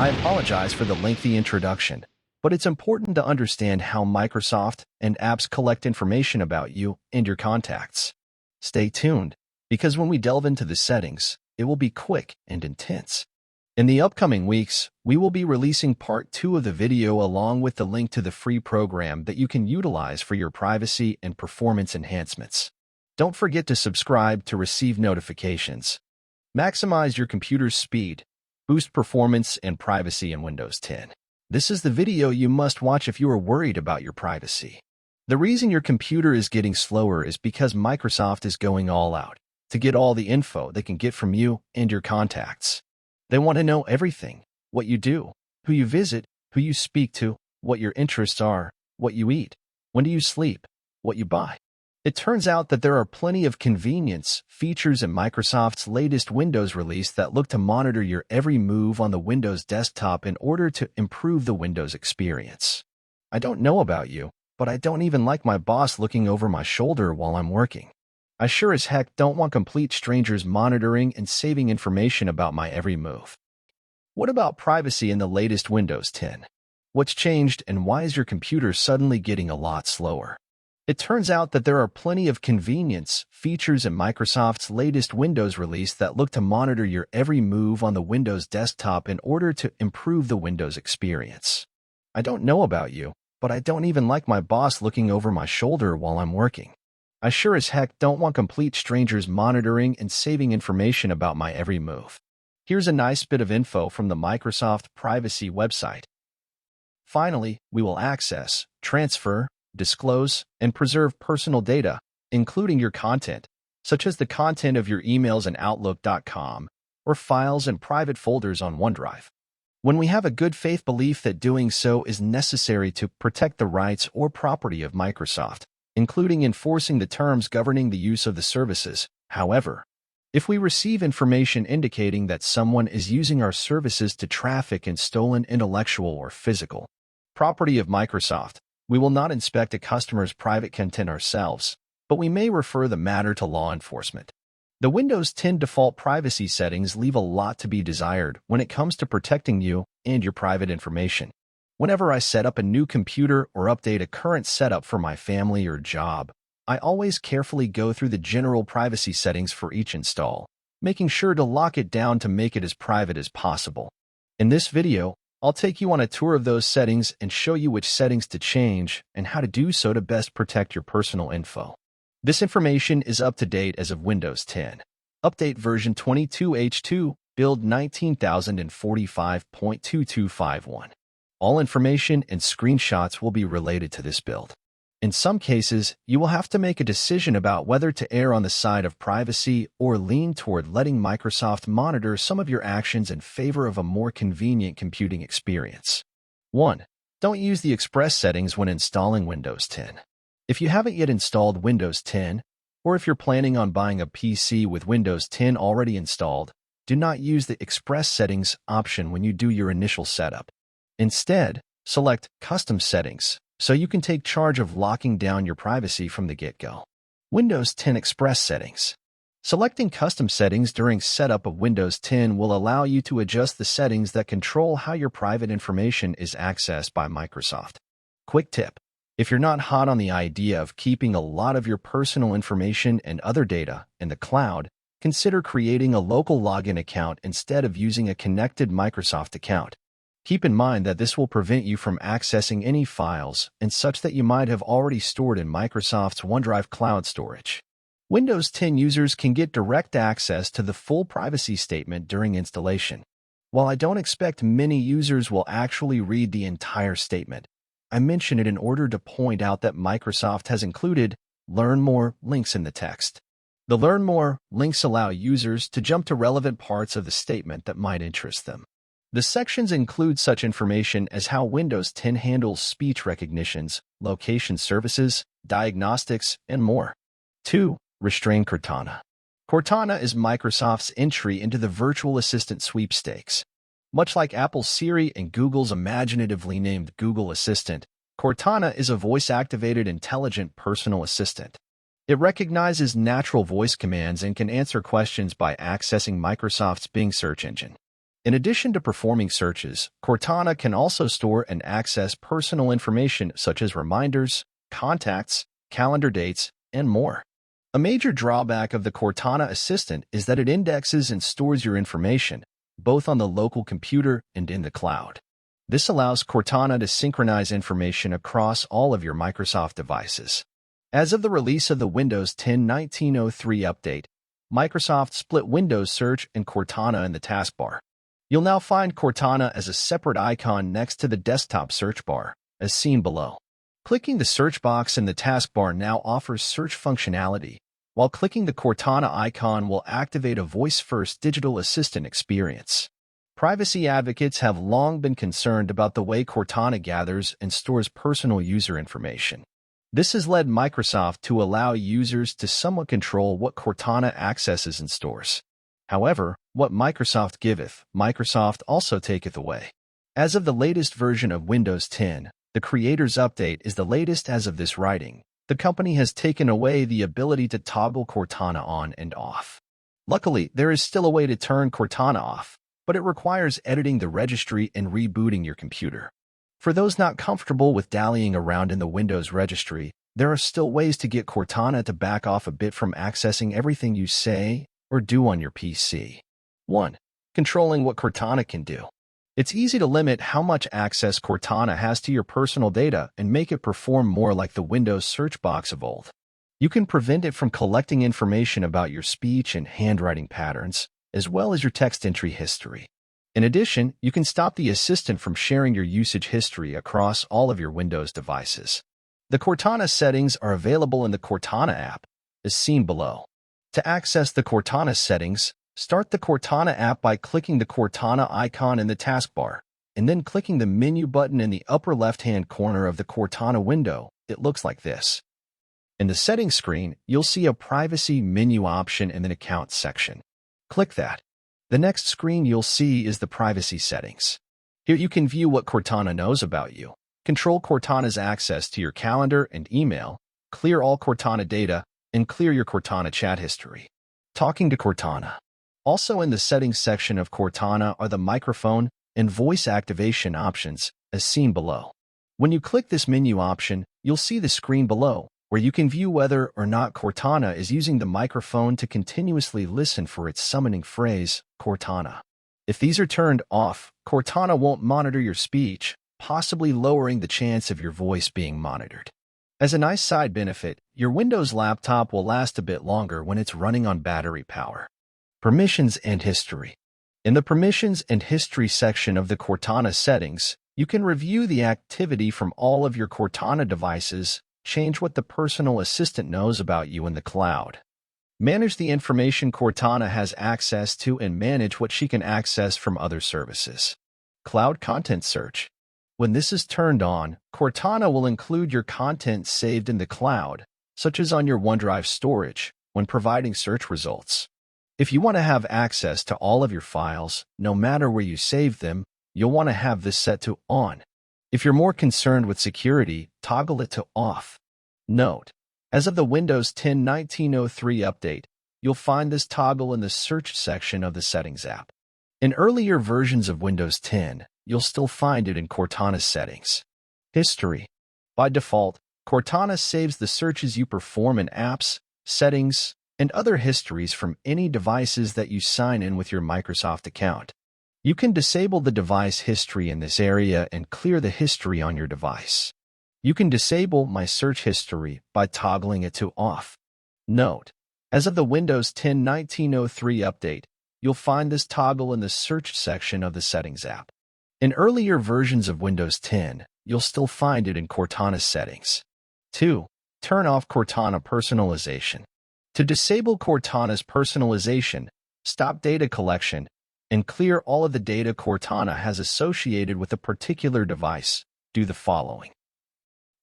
I apologize for the lengthy introduction, but it's important to understand how Microsoft and apps collect information about you and your contacts. Stay tuned, because when we delve into the settings, it will be quick and intense. In the upcoming weeks, we will be releasing part 2 of the video along with the link to the free program that you can utilize for your privacy and performance enhancements. Don't forget to subscribe to receive notifications. Maximize your computer's speed, boost performance and privacy in Windows 10. This is the video you must watch if you are worried about your privacy. The reason your computer is getting slower is because Microsoft is going all out to get all the info they can get from you and your contacts. They want to know everything: what you do, who you visit, who you speak to, what your interests are, what you eat, when do you sleep, what you buy. It turns out that there are plenty of convenience features in Microsoft's latest Windows release that look to monitor your every move on the Windows desktop in order to improve the Windows experience. I don't know about you, but I don't even like my boss looking over my shoulder while I'm working. I sure as heck don't want complete strangers monitoring and saving information about my every move. What about privacy in the latest Windows 10? What's changed and why is your computer suddenly getting a lot slower? It turns out that there are plenty of convenience features in Microsoft's latest Windows release that look to monitor your every move on the Windows desktop in order to improve the Windows experience. I don't know about you, but I don't even like my boss looking over my shoulder while I'm working. I sure as heck don't want complete strangers monitoring and saving information about my every move. Here's a nice bit of info from the Microsoft privacy website. Finally, we will access, transfer, disclose, and preserve personal data, including your content, such as the content of your emails in Outlook.com or files and private folders on OneDrive. When we have a good faith belief that doing so is necessary to protect the rights or property of Microsoft, including enforcing the terms governing the use of the services. However, if we receive information indicating that someone is using our services to traffic in stolen intellectual or physical property of Microsoft, we will not inspect a customer's private content ourselves, but we may refer the matter to law enforcement. The Windows 10 default privacy settings leave a lot to be desired when it comes to protecting you and your private information. Whenever I set up a new computer or update a current setup for my family or job, I always carefully go through the general privacy settings for each install, making sure to lock it down to make it as private as possible. In this video, I'll take you on a tour of those settings and show you which settings to change and how to do so to best protect your personal info. This information is up to date as of Windows 10. Update version 22H2, build 19045.2251. All information and screenshots will be related to this build. In some cases, you will have to make a decision about whether to err on the side of privacy or lean toward letting Microsoft monitor some of your actions in favor of a more convenient computing experience. 1. Don't use the Express settings when installing Windows 10. If you haven't yet installed Windows 10, or if you're planning on buying a PC with Windows 10 already installed, do not use the Express settings option when you do your initial setup. Instead, select Custom Settings so you can take charge of locking down your privacy from the get-go. Windows 10 Express Settings. Selecting Custom Settings during setup of Windows 10 will allow you to adjust the settings that control how your private information is accessed by Microsoft. Quick tip: if you're not hot on the idea of keeping a lot of your personal information and other data in the cloud, consider creating a local login account instead of using a connected Microsoft account. Keep in mind that this will prevent you from accessing any files and such that you might have already stored in Microsoft's OneDrive cloud storage. Windows 10 users can get direct access to the full privacy statement during installation. While I don't expect many users will actually read the entire statement, I mention it in order to point out that Microsoft has included Learn More links in the text. The Learn More links allow users to jump to relevant parts of the statement that might interest them. The sections include such information as how Windows 10 handles speech recognitions, location services, diagnostics, and more. 2. Restrain Cortana. Cortana is Microsoft's entry into the virtual assistant sweepstakes. Much like Apple's Siri and Google's imaginatively named Google Assistant, Cortana is a voice-activated intelligent personal assistant. It recognizes natural voice commands and can answer questions by accessing Microsoft's Bing search engine. In addition to performing searches, Cortana can also store and access personal information such as reminders, contacts, calendar dates, and more. A major drawback of the Cortana Assistant is that it indexes and stores your information, both on the local computer and in the cloud. This allows Cortana to synchronize information across all of your Microsoft devices. As of the release of the Windows 10 1903 update, Microsoft split Windows Search and Cortana in the taskbar. You'll now find Cortana as a separate icon next to the desktop search bar, as seen below. Clicking the search box in the taskbar now offers search functionality, while clicking the Cortana icon will activate a voice-first digital assistant experience. Privacy advocates have long been concerned about the way Cortana gathers and stores personal user information. This has led Microsoft to allow users to somewhat control what Cortana accesses and stores. However, what Microsoft giveth, Microsoft also taketh away. As of the latest version of Windows 10, the Creators Update is the latest as of this writing. The company has taken away the ability to toggle Cortana on and off. Luckily, there is still a way to turn Cortana off, but it requires editing the registry and rebooting your computer. For those not comfortable with dallying around in the Windows registry, there are still ways to get Cortana to back off a bit from accessing everything you say or do on your PC. 1. Controlling what Cortana can do. It's easy to limit how much access Cortana has to your personal data and make it perform more like the Windows search box of old. You can prevent it from collecting information about your speech and handwriting patterns, as well as your text entry history. In addition, you can stop the assistant from sharing your usage history across all of your Windows devices. The Cortana settings are available in the Cortana app, as seen below. To access the Cortana settings, start the Cortana app by clicking the Cortana icon in the taskbar, and then clicking the menu button in the upper left-hand corner of the Cortana window. It looks like this. In the settings screen, you'll see a privacy menu option in the Accounts section. Click that. The next screen you'll see is the privacy settings. Here you can view what Cortana knows about you, control Cortana's access to your calendar and email, clear all Cortana data, and clear your Cortana chat history. Talking to Cortana. Also in the settings section of Cortana are the microphone and voice activation options, as seen below. When you click this menu option, you'll see the screen below, where you can view whether or not Cortana is using the microphone to continuously listen for its summoning phrase, Cortana. If these are turned off, Cortana won't monitor your speech, possibly lowering the chance of your voice being monitored. As a nice side benefit, your Windows laptop will last a bit longer when it's running on battery power. Permissions and history. In the Permissions and History section of the Cortana settings, you can review the activity from all of your Cortana devices, change what the personal assistant knows about you in the cloud. Manage the information Cortana has access to and manage what she can access from other services. Cloud Content Search. When this is turned on, Cortana will include your content saved in the cloud, such as on your OneDrive storage, when providing search results. If you want to have access to all of your files, no matter where you save them, you'll want to have this set to On. If you're more concerned with security, toggle it to Off. Note: as of the Windows 10 1903 update, you'll find this toggle in the Search section of the Settings app. In earlier versions of Windows 10, you'll still find it in Cortana's settings. History. By default, Cortana saves the searches you perform in apps, settings, and other histories from any devices that you sign in with your Microsoft account. You can disable the device history in this area and clear the history on your device. You can disable My Search History by toggling it to Off. Note: as of the Windows 10 1903 update, you'll find this toggle in the Search section of the Settings app. In earlier versions of Windows 10, you'll still find it in Cortana's settings. 2. Turn off Cortana personalization. To disable Cortana's personalization, stop data collection, and clear all of the data Cortana has associated with a particular device, do the following.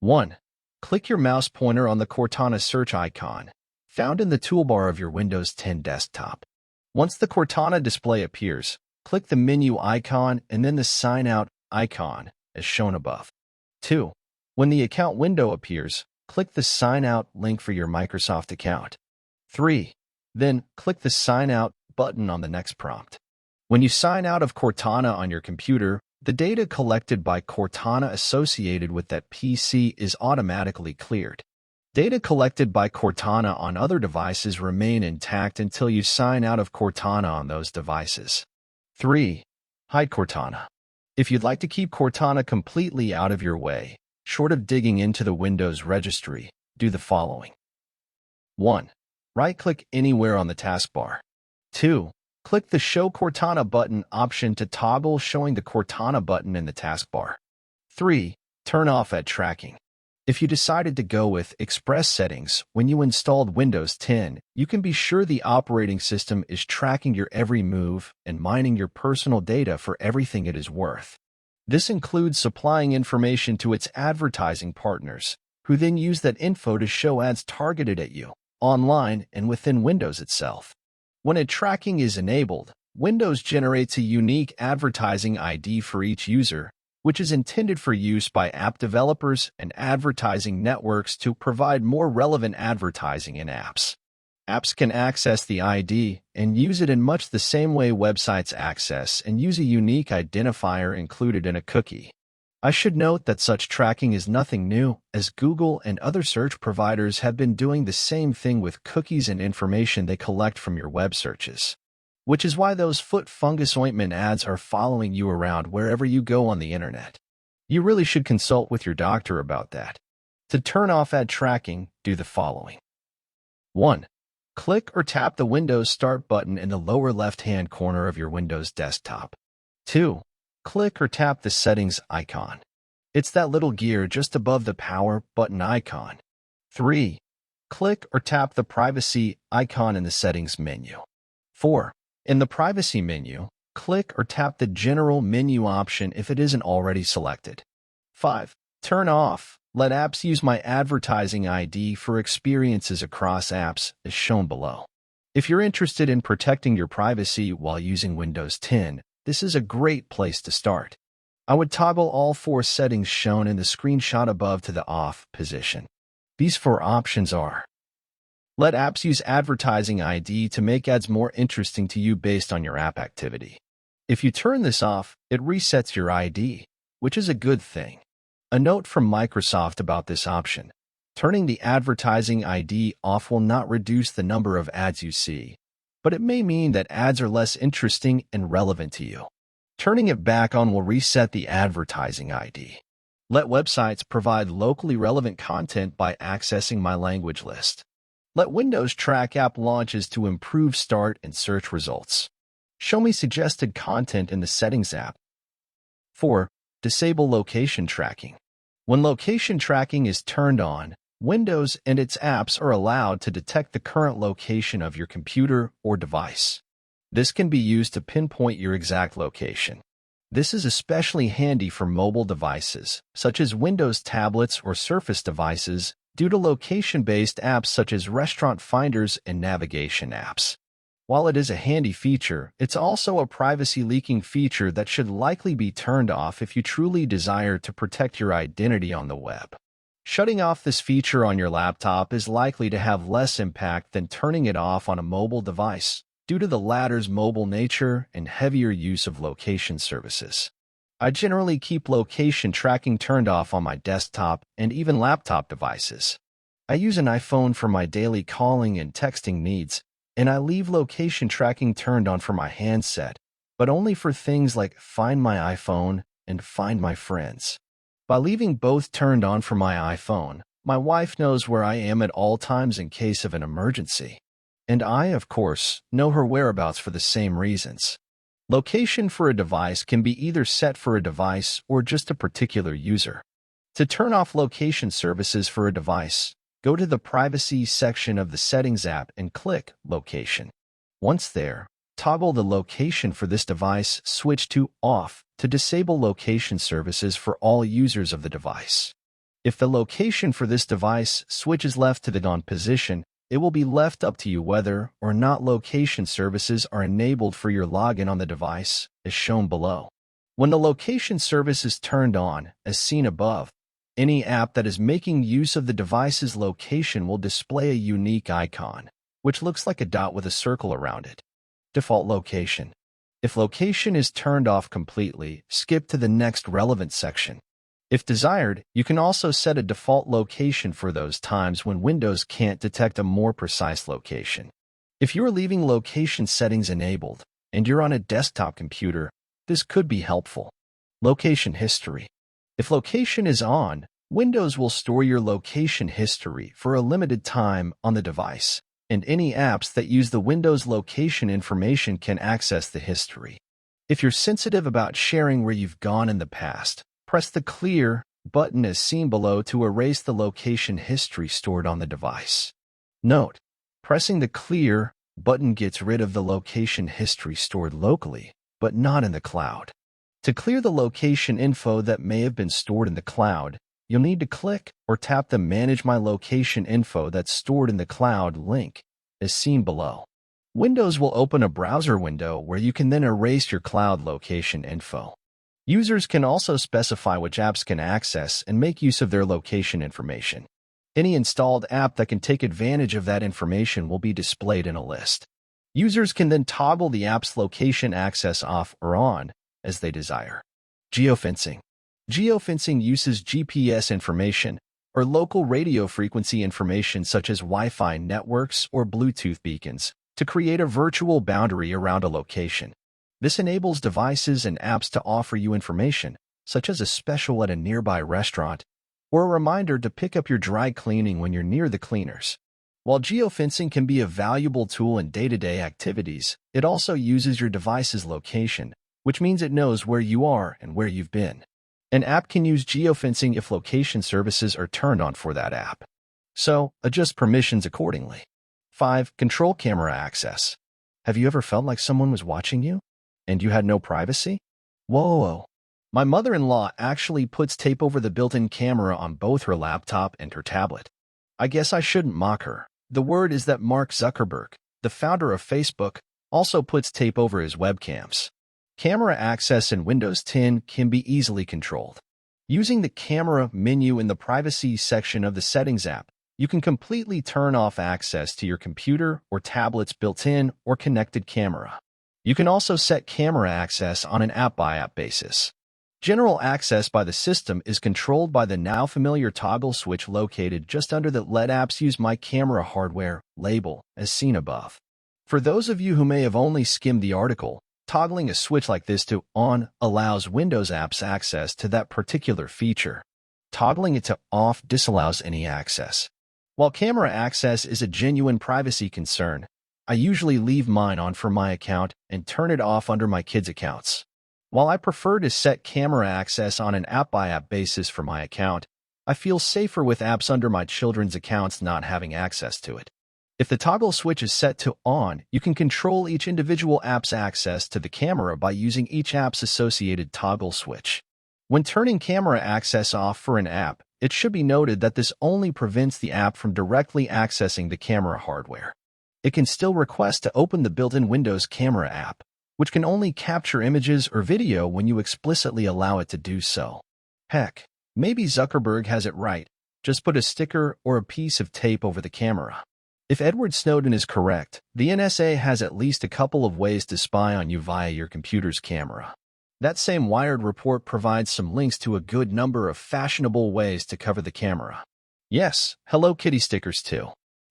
1. Click your mouse pointer on the Cortana search icon, found in the toolbar of your Windows 10 desktop. Once the Cortana display appears, click the menu icon and then the Sign Out icon, as shown above. 2. When the account window appears, click the Sign Out link for your Microsoft account. 3. Then, click the Sign Out button on the next prompt. When you sign out of Cortana on your computer, the data collected by Cortana associated with that PC is automatically cleared. Data collected by Cortana on other devices remain intact until you sign out of Cortana on those devices. 3. Hide Cortana. If you'd like to keep Cortana completely out of your way, short of digging into the Windows registry, do the following. 1. Right-click anywhere on the taskbar. 2. Click the Show Cortana button option to toggle showing the Cortana button in the taskbar. 3. Turn off ad tracking. If you decided to go with Express settings when you installed Windows 10, you can be sure the operating system is tracking your every move and mining your personal data for everything it is worth. This includes supplying information to its advertising partners, who then use that info to show ads targeted at you, online and within Windows itself. When ad tracking is enabled, Windows generates a unique advertising ID for each user, which is intended for use by app developers and advertising networks to provide more relevant advertising in apps. Apps can access the ID and use it in much the same way websites access and use a unique identifier included in a cookie. I should note that such tracking is nothing new, as Google and other search providers have been doing the same thing with cookies and information they collect from your web searches. Which is why those foot fungus ointment ads are following you around wherever you go on the internet. You really should consult with your doctor about that. To turn off ad tracking, do the following. 1. Click or tap the Windows Start button in the lower left-hand corner of your Windows desktop. 2. Click or tap the Settings icon. It's that little gear just above the Power button icon. 3. Click or tap the Privacy icon in the Settings menu. 4. In the Privacy menu, click or tap the General menu option if it isn't already selected. 5. Turn off Let apps use my advertising ID for experiences across apps, as shown below. If you're interested in protecting your privacy while using Windows 10, this is a great place to start. I would toggle all 4 settings shown in the screenshot above to the off position. These 4 options are: let apps use advertising ID to make ads more interesting to you based on your app activity. If you turn this off, it resets your ID, which is a good thing. A note from Microsoft about this option: turning the advertising ID off will not reduce the number of ads you see, but it may mean that ads are less interesting and relevant to you. Turning it back on will reset the advertising ID. Let websites provide locally relevant content by accessing my language list. Let Windows track app launches to improve start and search results. Show me suggested content in the Settings app. 4. Disable location tracking. When location tracking is turned on, Windows and its apps are allowed to detect the current location of your computer or device. This can be used to pinpoint your exact location. This is especially handy for mobile devices, such as Windows tablets or Surface devices, due to location-based apps such as restaurant finders and navigation apps. While it is a handy feature, it's also a privacy-leaking feature that should likely be turned off if you truly desire to protect your identity on the web. Shutting off this feature on your laptop is likely to have less impact than turning it off on a mobile device, due to the latter's mobile nature and heavier use of location services. I generally keep location tracking turned off on my desktop and even laptop devices. I use an iPhone for my daily calling and texting needs, and I leave location tracking turned on for my handset, but only for things like Find My iPhone and Find My Friends. By leaving both turned on for my iPhone, my wife knows where I am at all times in case of an emergency. And I, of course, know her whereabouts for the same reasons. Location for a device can be either set for a device or just a particular user. To turn off location services for a device, go to the Privacy section of the Settings app and click Location. Once there, toggle the location for this device switch to Off to disable location services for all users of the device. If the location for this device switch is left to the on position, it will be left up to you whether or not location services are enabled for your login on the device, as shown below. When the location service is turned on, as seen above, any app that is making use of the device's location will display a unique icon, which looks like a dot with a circle around it. Default location. If location is turned off completely, skip to the next relevant section. If desired, you can also set a default location for those times when Windows can't detect a more precise location. If you're leaving location settings enabled and you're on a desktop computer, this could be helpful. Location history. If location is on, Windows will store your location history for a limited time on the device, and any apps that use the Windows location information can access the history. If you're sensitive about sharing where you've gone in the past, press the Clear button as seen below to erase the location history stored on the device. Note: pressing the Clear button gets rid of the location history stored locally, but not in the cloud. To clear the location info that may have been stored in the cloud, you'll need to click or tap the Manage My Location Info that's stored in the cloud link, as seen below. Windows will open a browser window where you can then erase your cloud location info. Users can also specify which apps can access and make use of their location information. Any installed app that can take advantage of that information will be displayed in a list. Users can then toggle the app's location access off or on as they desire. Geofencing. Geofencing uses GPS information or local radio frequency information such as Wi-Fi networks or Bluetooth beacons to create a virtual boundary around a location. This enables devices and apps to offer you information, such as a special at a nearby restaurant or a reminder to pick up your dry cleaning when you're near the cleaners. While geofencing can be a valuable tool in day-to-day activities, it also uses your device's location, which means it knows where you are and where you've been. An app can use geofencing if location services are turned on for that app. So, adjust permissions accordingly. 5. Control camera access. Have you ever felt like someone was watching you and you had no privacy? Whoa. My mother-in-law actually puts tape over the built-in camera on both her laptop and her tablet. I guess I shouldn't mock her. The word is that Mark Zuckerberg, the founder of Facebook, also puts tape over his webcams. Camera access in Windows 10 can be easily controlled. Using the Camera menu in the Privacy section of the Settings app, you can completely turn off access to your computer or tablet's built-in or connected camera. You can also set camera access on an app-by-app basis. General access by the system is controlled by the now familiar toggle switch located just under the Let Apps Use My Camera Hardware label, as seen above. For those of you who may have only skimmed the article, toggling a switch like this to on allows Windows apps access to that particular feature. Toggling it to off disallows any access. While camera access is a genuine privacy concern, I usually leave mine on for my account and turn it off under my kids' accounts. While I prefer to set camera access on an app-by-app basis for my account, I feel safer with apps under my children's accounts not having access to it. If the toggle switch is set to on, you can control each individual app's access to the camera by using each app's associated toggle switch. When turning camera access off for an app, it should be noted that this only prevents the app from directly accessing the camera hardware. It can still request to open the built-in Windows Camera app, which can only capture images or video when you explicitly allow it to do so. Heck, maybe Zuckerberg has it right. Just put a sticker or a piece of tape over the camera. If Edward Snowden is correct, the NSA has at least a couple of ways to spy on you via your computer's camera. That same Wired report provides some links to a good number of fashionable ways to cover the camera. Yes, Hello Kitty stickers too.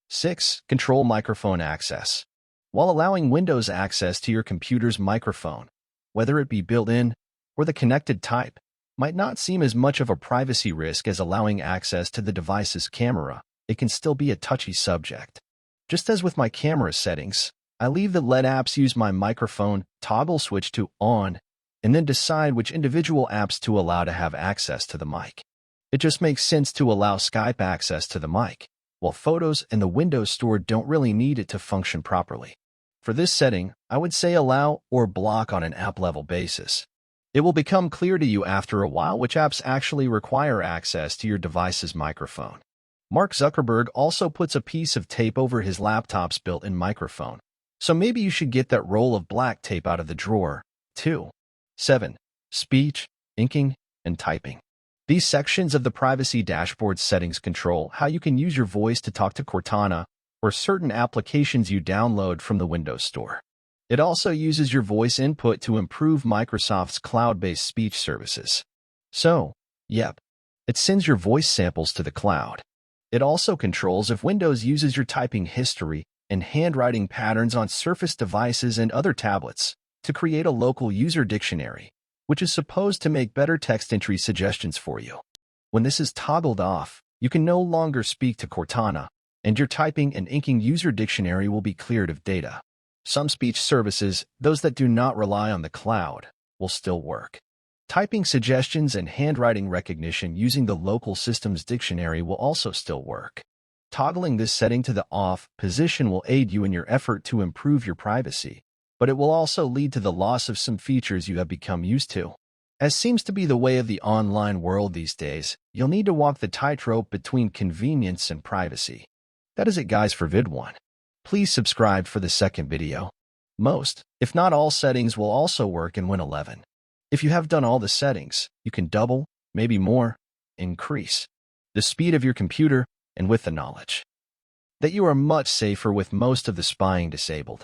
6. Control microphone access. While allowing Windows access to your computer's microphone, whether it be built-in or the connected type, might not seem as much of a privacy risk as allowing access to the device's camera, it can still be a touchy subject. Just as with my camera settings, I leave the Let Apps Use My Microphone toggle switch to on, and then decide which individual apps to allow to have access to the mic. It just makes sense to allow Skype access to the mic, while Photos and the Windows Store don't really need it to function properly. For this setting, I would say allow or block on an app-level basis. It will become clear to you after a while which apps actually require access to your device's microphone. Mark Zuckerberg also puts a piece of tape over his laptop's built-in microphone, so maybe you should get that roll of black tape out of the drawer, too. 7. Speech, inking, and typing. These sections of the Privacy Dashboard settings control how you can use your voice to talk to Cortana or certain applications you download from the Windows Store. It also uses your voice input to improve Microsoft's cloud-based speech services. So, yep, it sends your voice samples to the cloud. It also controls if Windows uses your typing history and handwriting patterns on Surface devices and other tablets to create a local user dictionary, which is supposed to make better text entry suggestions for you. When this is toggled off, you can no longer speak to Cortana, and your typing and inking user dictionary will be cleared of data. Some speech services, those that do not rely on the cloud, will still work. Typing suggestions and handwriting recognition using the local system's dictionary will also still work. Toggling this setting to the off position will aid you in your effort to improve your privacy, but it will also lead to the loss of some features you have become used to. As seems to be the way of the online world these days, you'll need to walk the tightrope between convenience and privacy. That is it, guys, for vid 1. Please subscribe for the second video. Most, if not all, settings will also work in Win 11. If you have done all the settings, you can double, maybe more, increase the speed of your computer, and with the knowledge that you are much safer with most of the spying disabled.